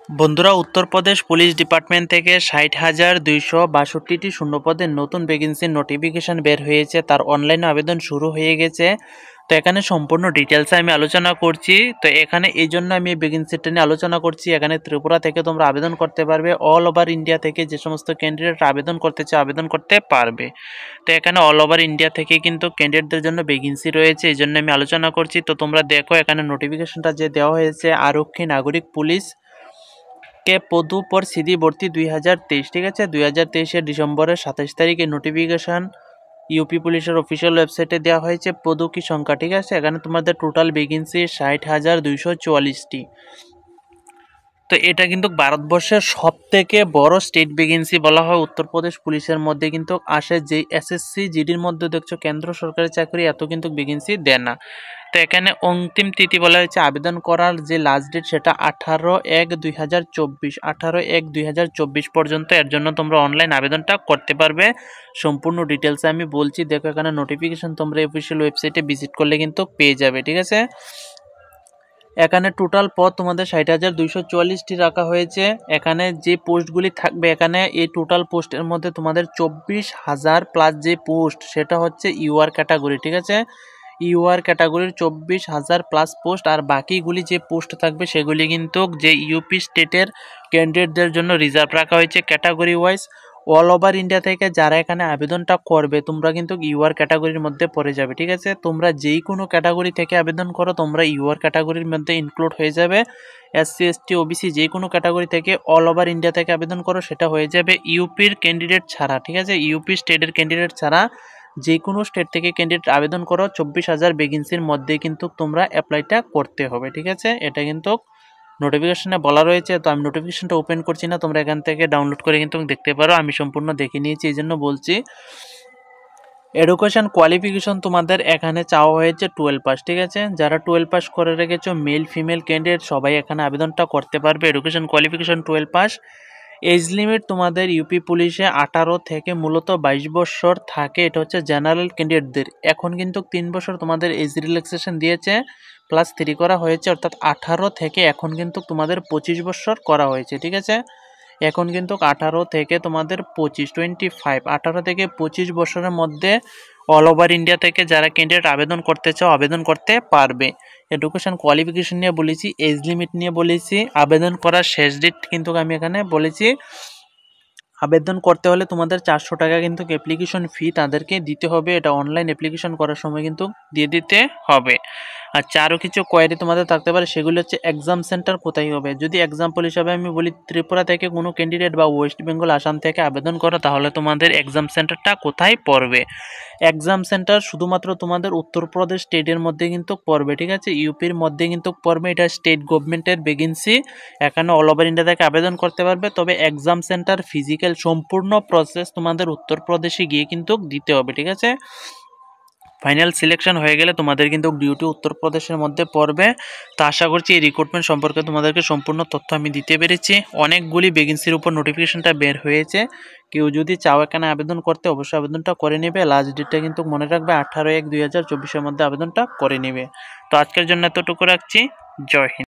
বন্ধুরা, Uttar Pradesh police department থেকে ৬০,২৬২টি শূন্যপদের নতুন ভ্যাকেন্সির নোটিফিকেশন বের হয়েছে। তার অনলাইনে আবেদন শুরু হয়ে গেছে। তো এখানে সম্পূর্ণ ডিটেলসে আমি আলোচনা করছি। তো এখানে এই জন্য আমি এই ভ্যাকেন্সিটা নিয়ে আলোচনা করছি। এখানে ত্রিপুরা থেকে তোমরা আবেদন করতে পারবে, অল ওভার ইন্ডিয়া থেকে যে সমস্ত ক্যান্ডিডেট আবেদন করতে চায় আবেদন করতে পারবে। তো এখানে অল ওভার ইন্ডিয়া থেকে কিন্তু ক্যান্ডিডেটদের জন্য ভ্যাকেন্সি রয়েছে, এই জন্য আমি আলোচনা করছি। তো তোমরা দেখো এখানে নোটিফিকেশনটা যে দেওয়া হয়েছে, আরক্ষী নাগরিক পুলিশ के पदों पर सीधी भर्ती 2023, ठीक है। 2023 डिसेम्बर 27 तारीखे नोटिफिकेशन यूपी पुलिसের অফিসিয়াল ওয়েবসাইটে দেওয়া হয়েছে পদোं की সংখ্যা, ঠিক আছে। এখানে তোমাদের টোটাল ভ্যাকেন্সি ৬০,২৪৪টি। তো এটা কিন্তু ভারতবর্ষের সবথেকে বড় স্টেট ভ্যাকেন্সি বলা হয়। উত্তরপ্রদেশ পুলিশের মধ্যে কিন্তু আসে যে এসএসসি জিডির মধ্যে দেখছো কেন্দ্র সরকারি চাকরি, এত কিন্তু ভ্যাকেন্সি দেয় না। তো এখানে অন্তিম তিথি বলা হয়েছে আবেদন করার যে লাস্ট ডেট সেটা 18/1/2024, 18/1/2024 পর্যন্ত। এর জন্য তোমরা অনলাইন আবেদনটা করতে পারবে। সম্পূর্ণ ডিটেলসে আমি বলছি, দেখো এখানে নোটিফিকেশন তোমরা অফিসিয়াল ওয়েবসাইটে ভিজিট করলে কিন্তু পেয়ে যাবে, ঠিক আছে। এখানে টোটাল পদ তোমাদের ৬০,২৪৪টি রাখা হয়েছে। এখানে যে পোস্টগুলি থাকবে, এখানে এই টোটাল পোস্টের মধ্যে তোমাদের 24,000 প্লাস যে পোস্ট সেটা হচ্ছে ইউআর ক্যাটাগরি, ঠিক আছে। ইউআর ক্যাটাগরির 24,000 প্লাস পোস্ট, আর বাকিগুলি যে পোস্ট থাকবে সেগুলি কিন্তু যে ইউপি স্টেটের ক্যান্ডিডেটদের জন্য রিজার্ভ রাখা হয়েছে category wise. All over India থেকে যারা এখানে আবেদনটা করবে তোমরা কিন্তু ইউআর ক্যাটাগরির মধ্যে পড়ে যাবে, ঠিক আছে। তোমরা যেই কোনো ক্যাটাগরি থেকে আবেদন করো তোমরা ইউআর ক্যাটাগরির মধ্যে ইনক্লুড হয়ে যাবে। এসসি এসটি ওবিসি যে কোনো ক্যাটাগরি থেকে অল ওভার ইন্ডিয়া থেকে আবেদন করো সেটা হয়ে যাবে ইউপির ক্যান্ডিডেট ছাড়া, ঠিক আছে। ইউপি স্টেটের ক্যান্ডিডেট ছাড়া যে কোনো স্টেট থেকে ক্যান্ডিডেট আবেদন করো 24,000 ভ্যাকেন্সির মধ্যে কিন্তু তোমরা অ্যাপ্লাইটা করতে হবে, ঠিক আছে। এটা কিন্তু নোটিফিকেশনে বলা রয়েছে। তো আমি নোটিফিকেশনটা ওপেন করছি না, তোমরা এখান থেকে ডাউনলোড করে কিন্তু দেখতে পারো। আমি সম্পূর্ণ দেখে নিয়েছি, এই জন্য বলছি। এডুকেশন কোয়ালিফিকেশন তোমাদের এখানে চাওয়া হয়েছে 12 পাস, ঠিক আছে। যারা 12 পাস করে রেখেছো মেল ফিমেল ক্যান্ডিডেট সবাই এখানে আবেদনটা করতে পারবে। Education qualification 12 pass. Age limit তোমাদের ইউপি পুলিশে 18 থেকে মূলত 22 বছর থাকে, এটা হচ্ছে জেনারেল ক্যান্ডিডেটদের। এখন কিন্তু 3 বছর তোমাদের এজ রিল্যাক্সেশন দিয়েছে, প্লাস 3 করা হয়েছে, অর্থাৎ 18 থেকে এখন কিন্তু তোমাদের 25 বছর করা হয়েছে, ঠিক আছে। এখন কিন্তু 18 থেকে তোমাদের 18 থেকে 25 বছরের মধ্যে অল ওভার ইন্ডিয়া থেকে যারা ক্যান্ডিডেট আবেদন করতে চাও আবেদন করতে পারবে। এডুকেশন কোয়ালিফিকেশন নিয়ে বলেছি, এজ লিমিট নিয়ে বলেছি, আবেদন করার শেষ ডেট কিন্তু আমি এখানে বলেছি। আবেদন করতে হলে তোমাদের 400 টাকা কিন্তু অ্যাপ্লিকেশন ফি তাদেরকে দিতে হবে। এটা অনলাইন অ্যাপ্লিকেশন করার সময় কিন্তু দিয়ে দিতে হবে। আচ্ছা, আরও কিছু কোয়ারি তোমাদের থাকতে পারে, সেগুলো হচ্ছে এক্সাম সেন্টার কোথায় হবে। যদি এক্সাম্পল হিসাবে আমি বলি, ত্রিপুরা থেকে কোনো ক্যান্ডিডেট বা ওয়েস্ট বেঙ্গল আসাম থেকে আবেদন করো, তাহলে তোমাদের এক্সাম সেন্টারটা কোথায় পড়বে। এক্সাম সেন্টার শুধুমাত্র তোমাদের উত্তরপ্রদেশ স্টেটের মধ্যে কিন্তু পড়বে, ঠিক আছে। ইউপির মধ্যে কিন্তু পড়বে, এটা স্টেট গভর্নমেন্টের ভ্যাকেন্সি। এখানে অল ওভার ইন্ডিয়া থেকে আবেদন করতে পারবে, তবে এক্সাম সেন্টার ফিজিক্যাল সম্পূর্ণ প্রসেস তোমাদের উত্তরপ্রদেশে গিয়ে কিন্তু দিতে হবে, ঠিক আছে। ফাইনাল সিলেকশন হয়ে গেলে তোমাদের কিন্তু ডিউটি উত্তরপ্রদেশের মধ্যে পড়বে। তো আশা করছি এই রিক্রুটমেন্ট সম্পর্কে তোমাদেরকে সম্পূর্ণ তথ্য আমি দিতে পেরেছি। অনেকগুলি ভ্যাকেন্সির উপর নোটিফিকেশনটা বের হয়েছে। কেউ যদি চাও এখানে আবেদন করতে অবশ্যই আবেদনটা করে নেবে। লাস্ট ডেটটা কিন্তু মনে রাখবে 18/1/2024 মধ্যে আবেদনটা করে নেবে। তো আজকের জন্য এতটুকু রাখছি। জয় হিন্দ।